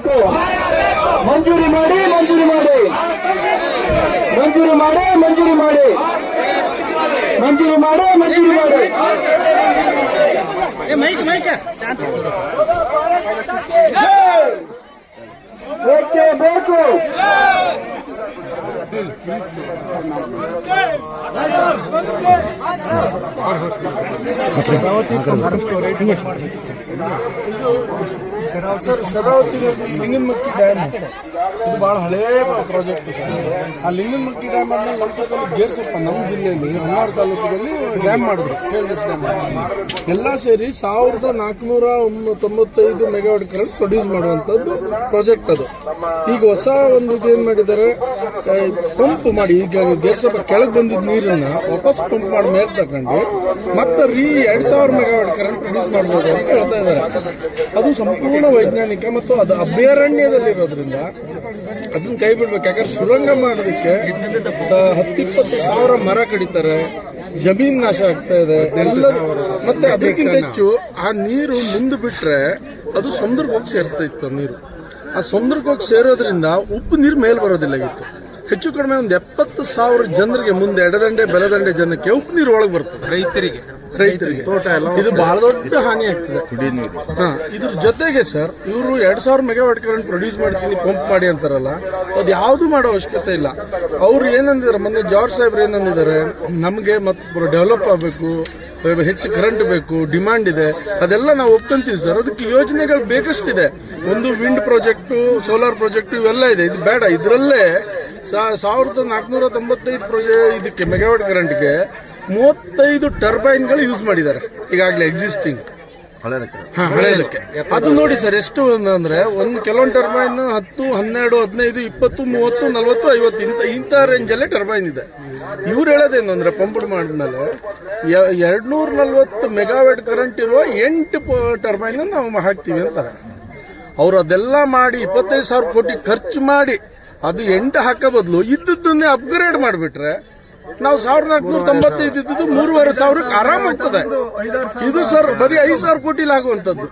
ಬೇಕು. ಮಂಜೂರಿ ಮಾಡಿ ಮಂಜೂರಿ ಮಾಡಿ ಮಂಜೂರಿ ಮಾಡಿ ಮಂಜೂರಿ ಮಾಡಿ ಮಂಜೂರಿ ಮಾಡಿ ಮಂಜೂರಿ ಮಾಡಿ ಬೇಕೇ ಬೇಕು. ಸರ್, ಶರಾವತಿ ಲಿಂಗನಮಕ್ಕಿ ಡ್ಯಾಮ್ ಇದು ಬಹಳ ಹಳೇ ಪ್ರಾಜೆಕ್ಟ್ ಸರ್. ಆ ಲಿಂಗನಮಕ್ಕಿ ಡ್ಯಾಮ್ ಅನ್ನ ಲೋಕದಲ್ಲಿ ಗೇರ್ಸಪ್ಪ ನಮ್ಮ ಜಿಲ್ಲೆಯಲ್ಲಿ ಹೊನ್ನಾವರ ತಾಲೂಕಿನಲ್ಲಿ ಡ್ಯಾಮ್ ಮಾಡಿದ್ರು, KLS ಡ್ಯಾಮ್ ಎಲ್ಲ ಸೇರಿ 1495 ಮೆಗಾವಾಟ್ ಕರೆಂಟ್ ಪ್ರೊಡ್ಯೂಸ್ ಮಾಡುವಂತದ್ದು ಪ್ರಾಜೆಕ್ಟ್ ಅದು. ಈಗ ಹೊಸ ಒಂದು ಇದೇನ್ ಮಾಡಿದ್ದಾರೆ, ಪಂಪ್ ಮಾಡಿ ಈಗ ಗೇರ್ಸಪ್ಪ ಕೆಳಗೆ ಬಂದಿದ್ದ ನೀರನ್ನ ವಾಪಸ್ ಪಂಪ್ ಮಾಡಿ ಮೇಲೆ ತಗೊಂಡು ಮತ್ತೆ 2000 ಮೆಗಾವಾಟ್ ಕರೆಂಟ್ ಪ್ರೊಡ್ಯೂಸ್ ಮಾಡಬಹುದು ಅಂತ ಹೇಳ್ತಾ ಇದ್ದಾರೆ. ಅದು ಸಂಪೂರ್ಣ ವೈಜ್ಞಾನಿಕ ಮತ್ತು ಅದು ಅಭಯಾರಣ್ಯದಲ್ಲಿರೋದ್ರಿಂದ ಅದನ್ನ ಕೈ ಬಿಡ್ಬೇಕು. ಯಾಕಂದ್ರೆ ಸುರಂಗ ಮಾಡೋದಕ್ಕೆ 10-20 ಸಾವಿರ ಮರ ಕಡಿತಾರೆ, ಜಮೀನ್ ನಾಶ ಆಗ್ತಾ ಇದೆ ಎಲ್ಲ. ಮತ್ತೆ ಅದಕ್ಕಿಂತ ಹೆಚ್ಚು ಆ ನೀರು ಮುಂದೆ ಬಿಟ್ರೆ ಅದು ಸಮುದ್ರಕ್ಕೆ ಹೋಗಿ ಸೇರ್ತಾ ಇತ್ತು ನೀರು. ಆ ಸಮುದ್ರಕ್ಕೆ ಹೋಗಿ ಸೇರೋದ್ರಿಂದ ಉಪ್ಪು ನೀರು ಮೇಲ್ ಬರೋದಿಲ್ಲ ಇತ್ತು. ಹೆಚ್ಚು ಕಡಿಮೆ ಒಂದು 70,000 ಜನರಿಗೆ ಮುಂದೆ ಎಡದಂಡೆ ಬೆಳದಂಡೆ ಜನಕ್ಕೆ ಉಪ್ಪು ನೀರು ಒಳಗೆ ಬರ್ತದೆ. ರೈತರಿಗೆ ಇದು ಬಹಳ ದೊಡ್ಡ ಹಾನಿ ಆಗ್ತದೆ. ಇದ್ರ ಜೊತೆಗೆ ಸರ್, ಇವರು 2000 ಮೆಗಾವಾಟ್ ಕರೆಂಟ್ ಪ್ರೊಡ್ಯೂಸ್ ಮಾಡ್ತೀನಿ ಪಂಪ್ ಮಾಡಿ ಅಂತಾರಲ್ಲ, ಅದು ಯಾವ್ದು ಮಾಡೋ ಅವಶ್ಯಕತೆ ಇಲ್ಲ. ಅವ್ರು ಏನಂದಿದ್ದಾರೆ, ಮೊನ್ನೆ ಜಾರ್ಜ್ ಸಾಹೇಬ್ರು ಏನಂದಿದ್ದಾರೆ, ನಮಗೆ ಮತ್ತೆ ಡೆವಲಪ್ ಆಗಬೇಕು, ಹೆಚ್ಚು ಕರೆಂಟ್ ಬೇಕು, ಡಿಮಾಂಡ್ ಇದೆ, ಅದೆಲ್ಲ ನಾವು ಒಪ್ಕೊಂತೀವಿ ಸರ್. ಅದಕ್ಕೆ ಯೋಜನೆಗಳು ಬೇಕಷ್ಟಿದೆ. ಒಂದು ವಿಂಡ್ ಪ್ರಾಜೆಕ್ಟು, ಸೋಲಾರ್ ಪ್ರಾಜೆಕ್ಟ್ ಇವೆಲ್ಲ ಇದೆ. ಇದು ಬೇಡ. ಇದರಲ್ಲೇ 1495 ಇದಕ್ಕೆ ಮೆಗಾವಾಟ್ ಕರೆಂಟ್ಗೆ 35 ಟರ್ಬೈನ್ಗಳು ಯೂಸ್ ಮಾಡಿದ್ದಾರೆ ಈಗಾಗಲೇ ಎಕ್ಸಿಸ್ಟಿಂಗ್ ಹಳೆಯದಕ್ಕೆ. ಅದು ನೋಡಿ ಸರ್, ಎಷ್ಟು ಅಂದ್ರೆ ಒಂದು ಕೆಲವೊಂದು ಟರ್ಬೈನ್ 10, 12, 15, 20, 30, 40, 50 ಇಂಥ ರೇಂಜ್ ಅಲ್ಲೇ ಟರ್ಬೈನ್ ಇದೆ. ಇವ್ರು ಹೇಳೋದೇನು ಅಂದ್ರೆ, ಪಂಪ್ ಮಾಡಿದ್ಮೇಲೆ 240 ಮೆಗಾವಾಟ್ ಕರೆಂಟ್ ಇರುವ 8 ಟರ್ಬೈನ್ ನಾವು ಹಾಕ್ತೀವಿ ಅಂತಾರೆ. ಅವ್ರು ಅದೆಲ್ಲ ಮಾಡಿ 25,000 ಕೋಟಿ ಖರ್ಚು ಮಾಡಿ ಅದು 8 ಹಾಕೋ ಬದಲು ಇದ್ದದ್ದನ್ನೇ ಅಪ್ಗ್ರೇಡ್ ಮಾಡಿಬಿಟ್ರೆ ನಾವು 1495 ಇದ್ದದ್ದು 3,500 ಆರಾಮ ಹೋಗ್ತದೆ. ಇದು ಸರ್ ಬರೀ 5,000 ಕೋಟಿಲಿ ಆಗುವಂತದ್ದು.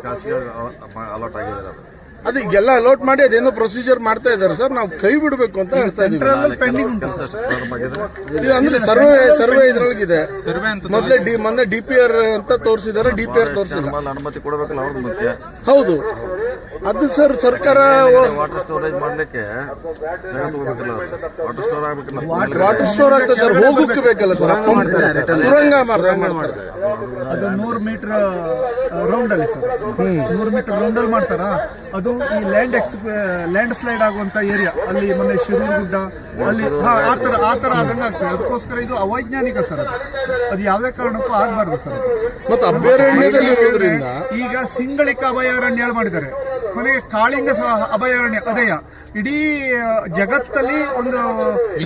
ಅದು ಈಗೆಲ್ಲ ಅಲೋಟ್ ಮಾಡಿ ಅದೇನೋ ಪ್ರೊಸೀಜರ್ ಮಾಡ್ತಾ ಇದ್ದಾರೆ ಸರ್. ನಾವು ಕೈ ಬಿಡಬೇಕು ಅಂತ ಹೇಳ್ತಾ ಇದೀವಿ. ಅಂದ್ರೆ ಸರ್ವೆ ಇದ್ರೊಳಗಿದೆ. ಮೊನ್ನೆ DPR ಅಂತ ತೋರಿಸಿದ್ದಾರೆ, DPR ತೋರಿಸಿಲ್ಲ. ಅನುಮತಿ ಕೊಡಬೇಕಲ್ಲ ಅವ್ರದ್ದು ಮುಖ್ಯ. ಹೌದು, ಅದು ಸರ್ ಸರ್ಕಾರ ವಾಟರ್ ಸ್ಟೋರೇಜ್ ಮಾಡ್ಲಿಕ್ಕೆ ಜಾಗ ತಗೋಬೇಕಲ್ಲ, ವಾಟರ್ ಸ್ಟೋರ್ ಆಗ್ಬೇಕಲ್ಲ. ವಾಟರ್ ಸ್ಟೋರ್ ಆಗ್ತದೆ ಸರ್, ಹೋಗಕ್ಕೆ ಬೇಕಲ್ಲ ಸರ್. ಸುರಂಗ ಮಾಡ್ತಾರೆ. ಅದು 100 ಮೀಟರ್ ರೌಂಡ್ ಅಲ್ಲಿ ಸರ್, 100 ಮೀಟರ್ ರೌಂಡ್ ಅಲ್ಲಿ ಮಾಡ್ತಾರ. ಅದು ಈ ಲ್ಯಾಂಡ್ ಸ್ಲೈಡ್ ಆಗುವಂತ ಏರಿಯಾ ಅಲ್ಲಿ ಮೊನ್ನೆ ಶಿರೂರುಗುಡ್ಡ ಅಲ್ಲಿ ಆತರ ಆದಂಗ ಆಗ್ತದೆ. ಅದಕ್ಕೋಸ್ಕರ ಇದು ಅವೈಜ್ಞಾನಿಕ ಸರ್. ಅದು ಯಾವುದೇ ಕಾರಣಕ್ಕೂ ಆಗಬಾರ್ದು ಸರ್. ಮತ್ತು ಅಭಯಾರಣ್ಯದಲ್ಲಿರೋದ್ರಿಂದ ಈಗ ಸಿಂಗಳಿಕ ಅಭಯಾರಣ್ಯ ಮಾಡಿದ್ದಾರೆ, ಕೊನೆಗೆ ಕಾಳಿಂಗ ಅಭಯಾರಣ್ಯ ಅದೇಯ ಇಡೀ ಜಗತ್ತಲ್ಲಿ ಒಂದು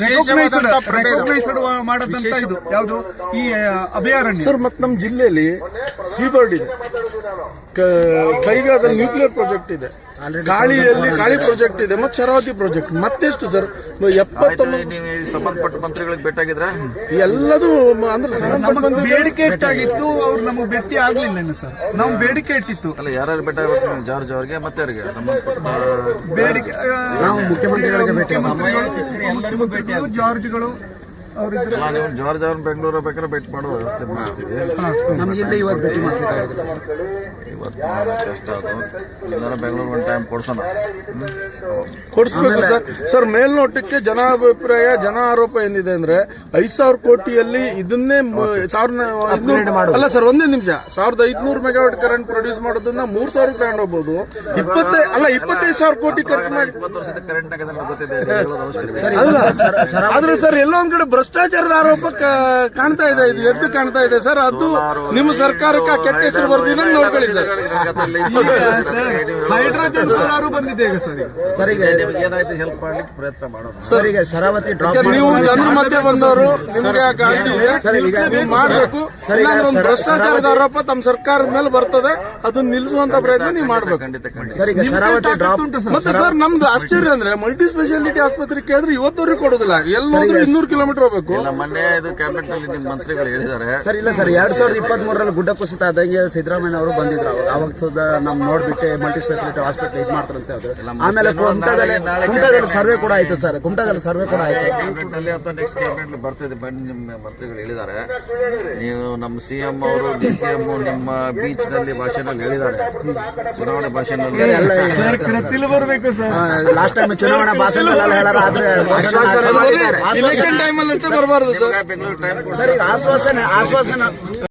ರೆಕಗ್ನೈಸ್ಡ್ ಮಾಡದಂತ ಇದು ಯಾವುದು ಈ ಅಭಯಾರಣ್ಯ ಸರ್. ಮತ್ತೆ ನಮ್ಮ ಜಿಲ್ಲೆಯಲ್ಲಿ ಸೀಬರ್ಡ್ ಇದೆ, ಕೈಗಾದಲ್ಲಿ ನ್ಯೂಕ್ಲಿಯರ್ ಪ್ರಾಜೆಕ್ಟ್ ಇದೆ, ಕಾಳಿಯಲ್ಲಿ ಕಾಳಿ ಪ್ರಾಜೆಕ್ಟ್ ಇದೆ, ಮತ್ತೆ ಶರಾವತಿ ಪ್ರಾಜೆಕ್ಟ್. ಮತ್ತೆಷ್ಟು ಸರ್ 79 ಸಂಬಂಧಪಟ್ಟ ಮಂತ್ರಿಗಳಿಗೆ ಭೇಟಿಯಾಗಿದ್ರ ಎಲ್ಲದೂ ಅಂದ್ರೆ ಬೇಡಿಕೆ ಇಟ್ಟಾಗಿತ್ತು. ಅವ್ರು ನಮಗೆ ಭೇಟಿ ಆಗ್ಲಿಲ್ಲ ಸರ್. ನಾವು ಬೇಡಿಕೆ ಇಟ್ಟಿತ್ತು. ಅಲ್ಲ, ಯಾರ್ಯಾರು ಭೇಟಿ ಆಗಬೇಕು? ಜಾರ್ಜ್ ಅವರಿಗೆ ಮತ್ತೆ ಯಾರಿಗೆ ಸಂಬಂಧಪಟ್ಟ ಬೇಡಿಕೆ? ನಾವು ಮುಖ್ಯಮಂತ್ರಿಗಳಿಗೆ ಭೇಟಿ, ಜಾರ್ಜ್ಗಳು ಅವರಿದ್ರು. ನೀವು ಜಾರ್ಜ್ ಅವ್ರನ್ನ ಬೆಂಗಳೂರು ಬೇಕಾದ್ರೆ ಭೇಟಿ ಮಾಡುವ ವ್ಯವಸ್ಥೆ ಮಾಡ್ತೀವಿ. ನಮ್ಮ ಜಿಲ್ಲೆ ಇವತ್ತು ಭೇಟಿ ಮಾಡ್ಲಿಕ್ಕೆ ಇವತ್ತು ಕಷ್ಟ ಅದು. ಇಲ್ಲ ಬೆಂಗಳೂರು ಒಂದು ಟೈಮ್ ಕೊಡಿಸ್ಬೇಕು ಸರ್. ಸರ್, ಮೇಲ್ನೋಟಕ್ಕೆ ಜನಾಭಿಪ್ರಾಯ, ಜನ ಆರೋಪ ಏನಿದೆ ಅಂದ್ರೆ 5,000 ಕೋಟಿಯಲ್ಲಿ ಇದನ್ನೇ ಅಲ್ಲ ಸರ್, ಒಂದೇ ನಿಮಿಷ, 1,500 ಮೆಗಾವಾಟ್ ಕರೆಂಟ್ ಪ್ರೊಡ್ಯೂಸ್ ಮಾಡೋದನ್ನ 3,000 ತಗೊಂಡು ಹೋಗ್ಬೋದು. 25,000 ಕೋಟಿ ಖರ್ಚು ಮಾಡಿ 20 ವರ್ಷದ ಕರೆಂಟ್ ಗೊತ್ತಿದೆ. ಆದ್ರೆ ಸರ್, ಎಲ್ಲೋ ಒಂದ್ ಕಡೆ ಭ್ರಷ್ಟಾಚಾರದ ಆರೋಪ ಕಾಣ್ತಾ ಇದೆ. ಇದು ಎದ್ದು ಕಾಣ್ತಾ ಇದೆ ಸರ್. ಅದು ನಿಮ್ಮ ಸರ್ಕಾರಕ್ಕೆ ಕೆಟ್ಟ ಹೆಸರು ಬರ್ದಿದೆ ನೋಡ್ಕೊಳ್ಳಿ ಸರ್. ಹೈಡ್ರೋಜನ್ ಸೋಲಾರು ಬಂದಿದೆ ಈಗ ಸರ್. ಸರ್, ಈಗ ನಿಮ್ಗೆ ಏನಾಯ್ತು ಹೆಲ್ಪ್ ಮಾಡ್ಲಿಕ್ಕೆ ಪ್ರಯತ್ನ ಮಾಡೋದು ಸರ್. ಈಗ ಶರಾವತಿ ನೀವು ಜನರ ಮಧ್ಯೆ ಬಂದವರು, ನಿಮ್ಗೆ ಮಾಡಬೇಕು. ಭ್ರಷ್ಟಾಚಾರದ ಆರೋಪ ತಮ್ಮ ಸರ್ಕಾರದ ಮೇಲೆ ಬರ್ತದೆ, ಅದನ್ನ ನಿಲ್ಲಿಸುವಂತ ಪ್ರಯತ್ನ ನೀವು ಮಾಡ್ಬೇಕು. ಸರ್, ಈಗ ಶರಾವತಿ ಡ್ರಾಪ್ ಮತ್ತೆ ಸರ್, ನಮ್ದು ಆಶ್ಚರ್ಯ ಅಂದ್ರೆ ಮಲ್ಟಿ ಸ್ಪೆಷಾಲಿಟಿ ಆಸ್ಪತ್ರೆ ಕೇಳಿದ್ರೆ ಇವತ್ತವರೆಗೂ ಕೊಡೋದಿಲ್ಲ. ಎಲ್ಲೋದ್ರೂ 200 ಕಿಲೋಮೀಟರ್ ಹೋಗ್ಬೇಕು. ಮಾಡ್ಬೇಕು. ಇಲ್ಲ ಮೊನ್ನೆ ಇದು ಕ್ಯಾಬಿನೆಟ್ ನಲ್ಲಿ ನಿಮ್ಮ ಮಂತ್ರಿಗಳು ಹೇಳಿದ್ದಾರೆ. ಸರ್ ಇಲ್ಲ ಸರ್ 2023 ಗುಡ್ಡ ಕುಸಿತ ಆದಂಗೆ ಸಿದ್ದರಾಮಯ್ಯ ಅವರು ಬಂದಿದ್ರು. ಅವಾಗ ಸುದ ನಮ್ ನೋಡ್ಬಿಟ್ಟು ಮಲ್ಟಿ ಸ್ಪೆಷಾಲಿಟಿ ಹಾಸ್ಪಿಟಲ್ ಇದು ಮಾಡ್ತಾರಂತೆ ಅದು. ಆಮೇಲೆ ಕುಮಟಾದಲ್ಲಿ ಸರ್ವೆ ಕೂಡ ಆಯ್ತು ಸರ್. ಕುಮಟಾದಲ್ಲಿ ಸರ್ವೆ ಕೂಡ ಆಯ್ತು. ಕ್ಯಾಬಿನೆಟ್ ನಲ್ಲಿ ಅಥವಾ ನೆಕ್ಸ್ಟ್ ಕ್ಯಾಬಿನೆಟ್ ಬರ್ತಿದೆ ಬನ್ನಿ ನಿಮ್ಮ ಮಂತ್ರಿಗಳು ಹೇಳಿದ್ದಾರೆ. ನೀವು ನಮ್ಮ ಸಿಎಂ ಅವರು DCM ನಿಮ್ಮ ಬೀಚ್ ನಲ್ಲಿ ಭಾಷೆನಲ್ಲಿ ಹೇಳಿದ್ದಾರೆ, ಚುನಾವಣೆ ಭಾಷೆನಲ್ಲಿ ಬರ್ಬೇಕು ಸರ್. ಲಾಸ್ಟ್ ಟೈಮ್ ಚುನಾವಣಾ ಭಾಷಣ ಹೇಳಾರ ಆದ್ರೆ ಇಲೆಕ್ಷನ್ ಟೈಮಲ್ಲಿ ಬರಬಾರ್ದು ಸರ್. ಬೆಂಗಳೂರು ಟೈಮ್ ಸರ್ ಈಗ ಆಶ್ವಾಸನೆ